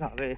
రావే.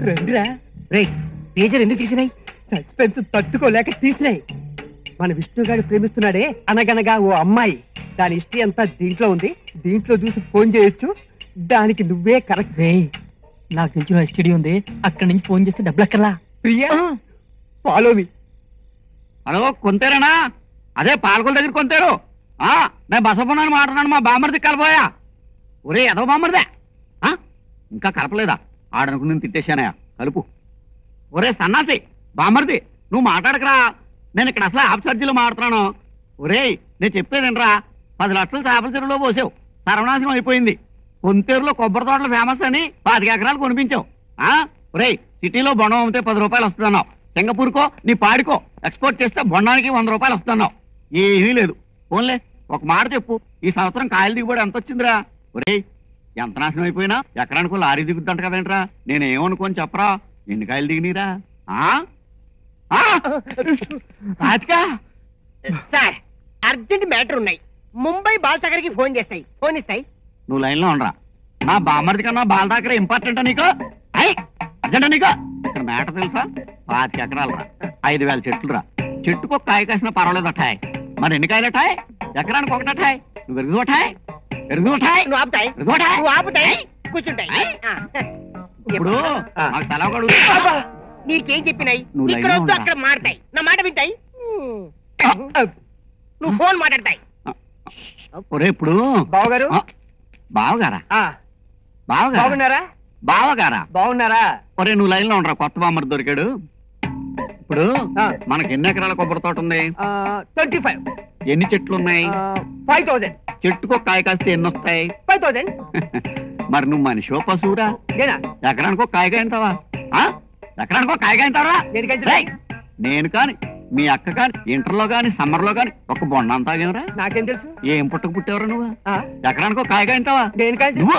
రండిరా. రే టీచర్ ఎందుకు తీసినాయి? సస్పెన్స్ తట్టుకోలేక తీసినాయి. మన విష్ణుగాడు ప్రేమిస్తున్నాడే అనగనగా ఓ అమ్మాయి. దాని హిస్టరీ అంతా దీంట్లో ఉంది. దీంట్లో చూసి ఫోన్ చేయొచ్చు. దానికి నువ్వే కరెక్ట్. నాకు తెలిసిన హిస్టరీ ఉంది. అక్కడి నుంచి ఫోన్ చేస్తే డబ్బులు ఎక్కర్లా. Priya follow me. హలో కొంతేరేనా? అదే పాలకొల దగ్గర కొంతారు. నేను బసపన్నాను మాట్లాడాను. మా బామ్మర్ది కలపోయా. ఒరే ఎదో బామ్మర్దే ఇంకా కలపలేదా? ఆడనుకు నేను తిట్టేశానయా. కలుపు. ఒరే సన్నాసి బామ్మర్ది నువ్వు మాట్లాడకరా. నేను ఇక్కడ అసలు ఆఫ్ ఛార్జీలో మాట్లాడుతున్నాను. ఒరే నేను చెప్పేదేనరా, 10 లక్షలు చేపల చెరువులో పోసావు. సర్వనాశనం అయిపోయింది. కొంతేరులో కొబ్బరి తోటలు ఫేమస్ అని 25 ఎకరాలు కొనిపించావు. ఒరే సిటీలో బొండం అమ్మితే 10 రూపాయలు వస్తున్నావు. సింగపూర్కో నీ పాడికో ఎక్స్పోర్ట్ చేస్తే బొండానికి 100 రూపాయలు వస్తున్నావు. ఏమీ లేదు. ఫోన్లే ఒక మాట చెప్పు, ఈ సంవత్సరం కాయలు దిగుబడి ఎంత వచ్చిందిరా? ఒరే ఎంత నాశనం అయిపోయినా ఎకరానికో లారీ దిగుద్దంట కదేంట్రా? నేనేమనుకోని చెప్పరా, ఎన్ని కాయలు దిగినీరా? సార్ అర్జెంట్ మ్యాటర్ ఉన్నాయి. ముంబై బాల్సాగర్కి ఫోన్ చేస్తాయి. ఫోన్ ఇస్తాయి. నువ్వు లైన్ లో ఉండరా. నా బామ్మర్ది కన్నా బాల దగ్గర ఇంపార్టెంటా నీకు? అర్జెంటా నీకు? ఇక్కడ మ్యాటర్ తెలుసా? 25 ఎకరాలు రా, 5000 చెట్లు రా. చెట్టుకు కాయ కాసిన పర్వాలేదు అఠాయ్. మరి ఎన్ని కాయలు అఠాయ్? ఎకరానికి ఒకటి అఠాయ్. నువ్వు ఎరుగుదు అఠాయ్, ఎరుగుదు అఠాయ్, నువ్వు ఆపుతాయి, నువ్వు ఆపుతాయి, కూర్చుంటాయి. ఇప్పుడు నాకు తలవకడు. నీకేం చెప్పినాయి? ఇక్కడ వద్దు అక్కడ మాడతాయి. నా మాట వింటాయి. నువ్వు ఫోన్ మాట్లాడతాయి. ఒరే ఇప్పుడు బావగారు. బావగారా? బాగున్నారా? బావగారా? బాగున్నారా? ఒరే నువ్వు లైన్ లో ఉండరా, కొత్త బామ్మర్ దొరికాడు. ఇప్పుడు మనకి ఎన్ని ఎకరాల కొబ్బరి తోట ఉంది? 25. ఎన్ని చెట్లు ఉన్నాయి? 5000. చెట్టుకో కాయ కాస్తే ఎన్ని వస్తాయి? 5000. మరి నువ్వు మనిషో పశువురా? ఎకరానికో కాయగా ఎంతవా? ఎకరానికో కాయగా ఎంతవరా? నేను కాని మీ అక్క కాని ఇంటర్లో గాని సమ్మర్ లో గాని ఒక బొండం తాగేవరా? నాకేం తెలుసు? ఏం పుట్టకు పుట్టేవరా నువ్వు? ఎకరానికో కాయగా ఎంతవా? దేనికంటే నువ్వు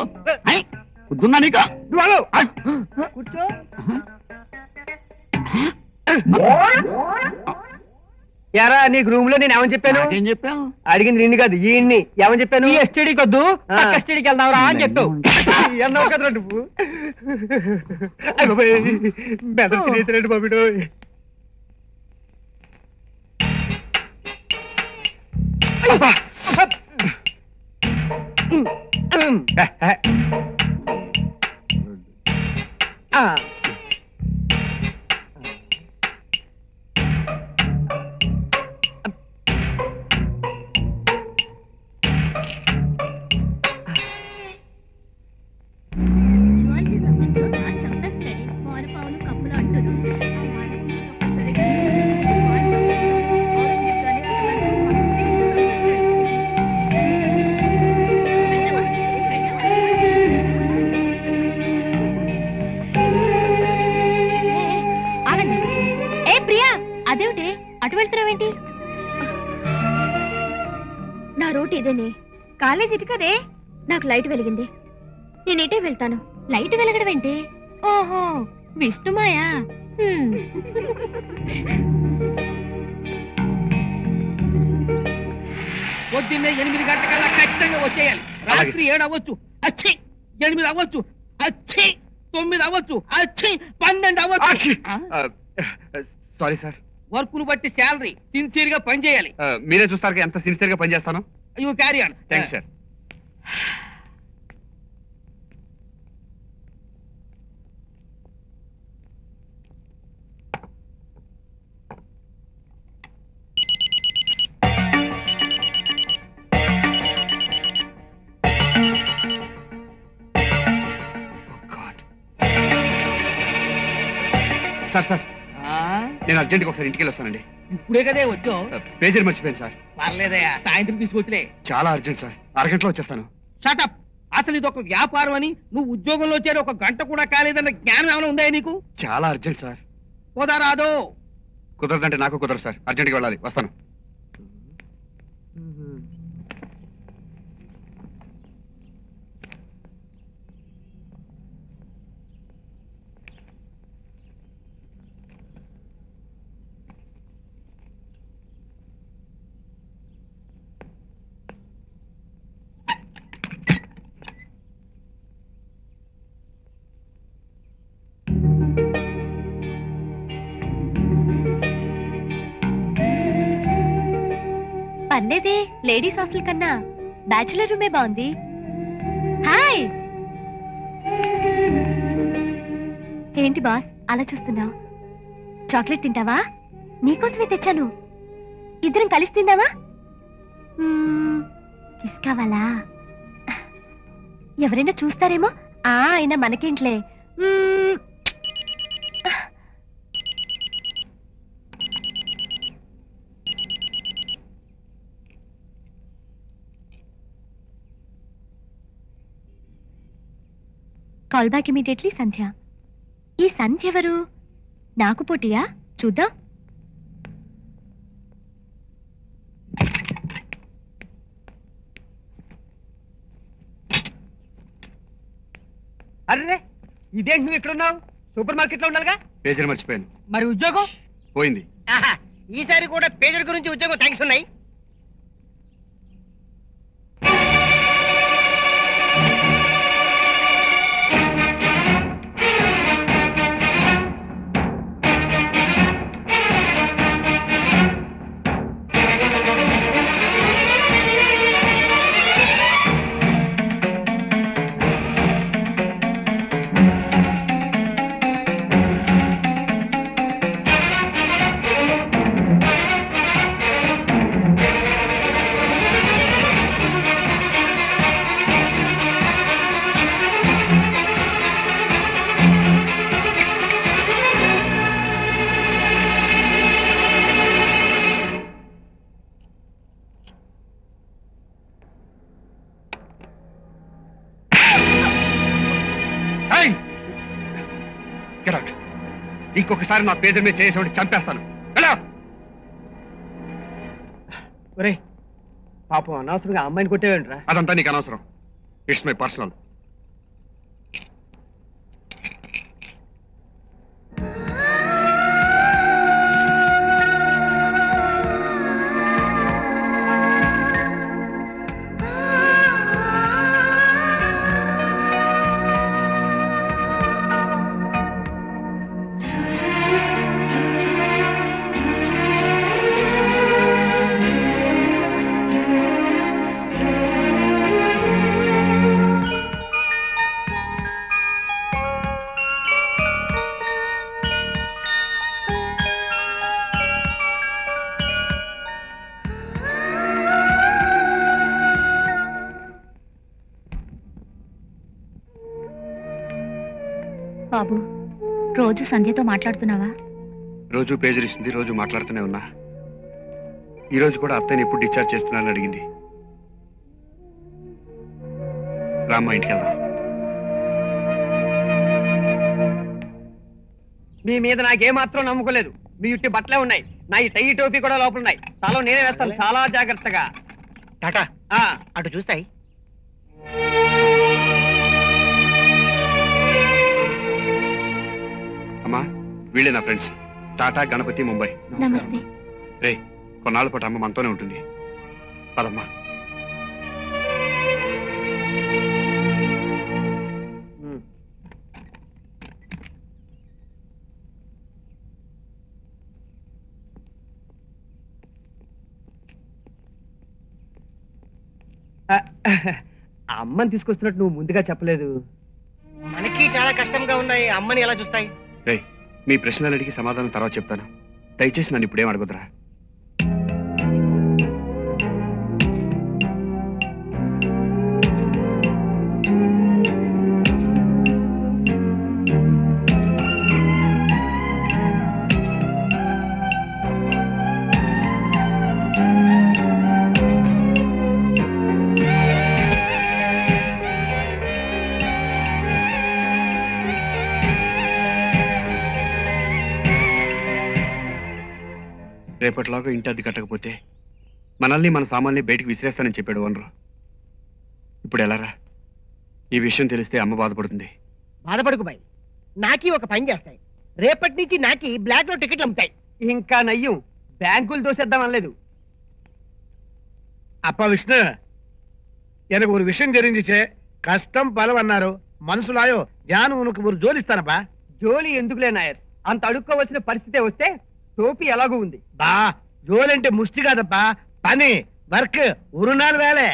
కుద్దున్నా నీకు? కూర్చో. యారా నీకు రూమ్ లో నేను ఏమని చెప్పాను? ఏం చెప్పావు? అడిగింది నిన్ను కాదు ఈయన్ని. ఏమని చెప్పాను? ఎస్టీడీకి వద్దు, కస్టడీకి వెళ్దాంరా అని చెప్పావు. అన్నావు కదరా నువ్వు. మెదడు తినేసినట్టు బాబుడు. అదేమిటి అటు వెళ్తున్నావేంటి? నా రూట్ ఇదేనే. కాలేజ్ ఇటు కదే. నాకు లైట్ వెలిగింది, నేను ఇటే వెళ్తాను. లైట్ వెలగడం ఏంటి? ఓహో విష్ణుమాయా. పొద్దున్నే 8 గంటలకల్లా ఖచ్చితంగా వచ్చేయాలి. రాత్రి 7 అవ్వచ్చు, 8 అవ్వచ్చు, 9 అవ్వచ్చు, 12 అవ్వచ్చు. Sorry sir. వర్క్ ను బట్టి శాలరీ. సిన్సియర్ గా పని చేయాలి. మీరే చూస్తారు ఎంత సిన్సియర్ గా పనిచేస్తాను. You carry on. Thanks sir. Sir sir ఆ, నేను అర్జెంట్గా ఒకసారి ఇంటికి వస్తానండి. ఇప్పుడే కదే వచ్చావు. పేజీలు మర్చిపోయాను సార్. పర్లేదయ్యా, సాయంత్రం తీసుకొచ్చిలే. చాలా అర్జెంట్ సార్, అరగంటలో వచ్చేస్తాను. షటప్. అసలు ఇది ఒక వ్యాపారం అని నువ్వు ఉద్యోగంలో చేరి ఒక గంట కూడా కాలేదన్న జ్ఞానం ఏమైనా ఉందా నీకు? చాలా అర్జెంట్ సార్. కుదరాదు. కుదరదంటే నాకు కుదరదు సార్. అర్జెంట్గా వెళ్ళాలి, వస్తాను. పర్లేదే, లేడీస్ హాస్టల్ కన్నా బ్యాచులర్ రూమే బాగుంది. హాయ్. ఏంటి బాస్ అలా చూస్తున్నావు? చాక్లెట్ తింటావా? నీకోసమే తెచ్చాను. ఇద్దరం కలిసి తిందావా? కిస్ కావాలా? ఎవరైనా చూస్తారేమో. అయినా మనకేంట్లే. కాల్ బ్యాక్ ఇమీడియట్లీ సంధ్య. ఈ సంధ్య ఎవరు? నాకు పోటీయా? చూద్దాం. అరే, ఇదేంటి నువ్వు ఇక్కడ ఉన్నావు? సూపర్ మార్కెట్ లో ఉండాలిగా. పేజీలు మర్చిపోయాను. మరి ఉద్యోగం పోయింది. ఈసారి కూడా పేజీల గురించి ఉద్యోగం థ్యాంక్స్ ఉన్నాయి. ఇంకొకసారి నా పేజీ మీద చేసేవాడిని చంపేస్తాను. ఒరే పాపం, అనవసరంగా అమ్మాయిని కొట్టేవేంట్రా? అదంతా నీకు అనవసరం. It's my personal. బాబు, రోజు సంధ్యతో మాట్లాడుతున్నావా? రోజు పేజీలు ఇస్తుంది, రోజు మాట్లాడుతూనే ఉన్నా. ఈ రోజు కూడా అత్తయ్యని ఎప్పుడు డిశ్చార్జ్ చేస్తున్నానని అడిగింది. రామ్మా, ఇంటికి వెళ్దాం. మీ మీద నాకేమాత్రం నమ్ముకోలేదు. మీ ఇట్టి బట్టలే ఉన్నాయి, నా ఈ టై టోపీ కూడా లోపల ఉన్నాయి. తల నేనే వేస్తాను, చాలా జాగ్రత్తగా. టాటా, అటు చూస్తాయి. అమ్మా, వీళ్ళే నా ఫ్రెండ్స్. టాటా, గణపతి, ముంబై. నమస్తే. రే, కొన్నాళ్ళ పాటు అమ్మ మనతోనే ఉంటుంది. పదమ్మా. అమ్మని తీసుకొస్తున్నట్టు నువ్వు ముందుగా చెప్పలేదు. మనకి చాలా కష్టంగా ఉన్నాయి. అమ్మని ఎలా చూస్తాయి? రే, మీ ప్రశ్నలు అడిగి సమాధానం తర్వాత చెప్తాను. దయచేసి నన్ను ఇప్పుడేం అడగొద్దురా. రేపటిలాగా ఇంటి అద్దె కట్టకపోతే మనల్ని మన సామాన్ని బయటికి విసిరేస్తానని చెప్పాడు ఓనరు. ఇప్పుడు ఎలారా? ఈ విషయం తెలిస్తే అమ్మ బాధపడుతుంది. బాధపడుకు బాయ్, నాకి ఒక పని చేస్తాయి. రేపటి నుంచి నాకి బ్లాక్ లో టికెట్లు అమ్ముతాయి. ఇంకా నయ్యం, బ్యాంకులు దోసేద్దాం అనలేదు. அப்பா விஷ்ணு, எனக்கு ஒரு விஷயம் தெரிஞ்சிச்சு. கஷ்டம் பலம் అన్నారు. మనసులాయో జాను ఉనకు ஒரு జోలి ఇస్తానప్పా. జోలి ఎందుకులే నాయర్, అంత అడుక్కోవలసిన పరిస్థితే వస్తే టోపీ ఎలాగూ ఉంది. బా జోలి అంటే ముష్టి కాదప్పా, పని, వర్క్, ஒரு நாள் வேலை.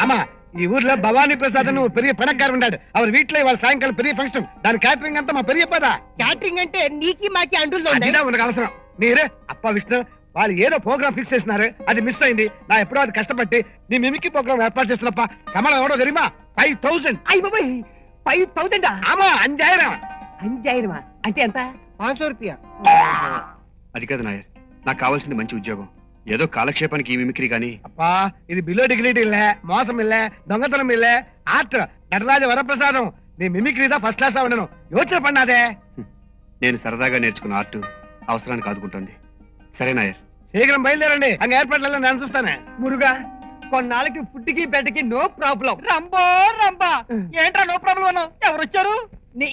ஆமா, ఈ ఊర్లో భవానీ ప్రసాద్ అని ఒక పెరియ పణకారు ఉన్నాడు. அவர் வீட்டுல ఇవాళ సాయంకాలం పెరియ ఫంక్షన్. దాని క్యాటరింగ్ అంతా మా పెరియ పదా. క్యాటరింగ్ అంటే నీకి మాకి అంటుల్లో అదిదా మనకు అవసరం. మీరే అప్పా విష్ణు, వాళ్ళు ఏదో ప్రోగ్రామ్ ఫిక్స్ చేసినారు, అది మిస్ అయింది. నా ఎప్పుడో అది కష్టపట్టి నీ మిమికి ప్రోగ్రామ్ ఏర్పాటు చేస్తున్నప్ప. శంబళం ఎవడో తెలియమా? 5000. అయ్యి బాబాయ్, 5000? ఆమా 5000. 5000 అంటే ఎంత? 500 రూపాయ. అది కాదు నాయర్, నాకు కావాల్సింది మంచి ఉద్యోగం. ఏదో కాలక్షేపానికి ఈ మిమిక్రీ కానీ. அப்பா இது பிலோ டிகிரிட்டி இல்ல, மோசம் இல்ல, దొంగతనం இல்ல, ఆర్ట్ నటరాజ వరప్రసాదం. నీ మిమిక్రీ దా ఫస్ట్ క్లాస్ ఉండను, యోచన పన్నాదే. నేను సరదాగా నేర్చుకున్న ఆర్ట్ అవసరానికి ఆదుకుంటుంది. సరే నాయర్, శీఘ్రం బయలుదేరండి. అంగ ఏర్పాట్లలో నేను చూస్తానే. మురుగా, కొన్నాళ్ళకి ఫుడ్కి బెడ్కి నో ప్రాబ్లం. రంబో రంబా, ఏంట్రా నో ప్రాబ్లం అన్నావు? ఎవరు వచ్చారు? నీ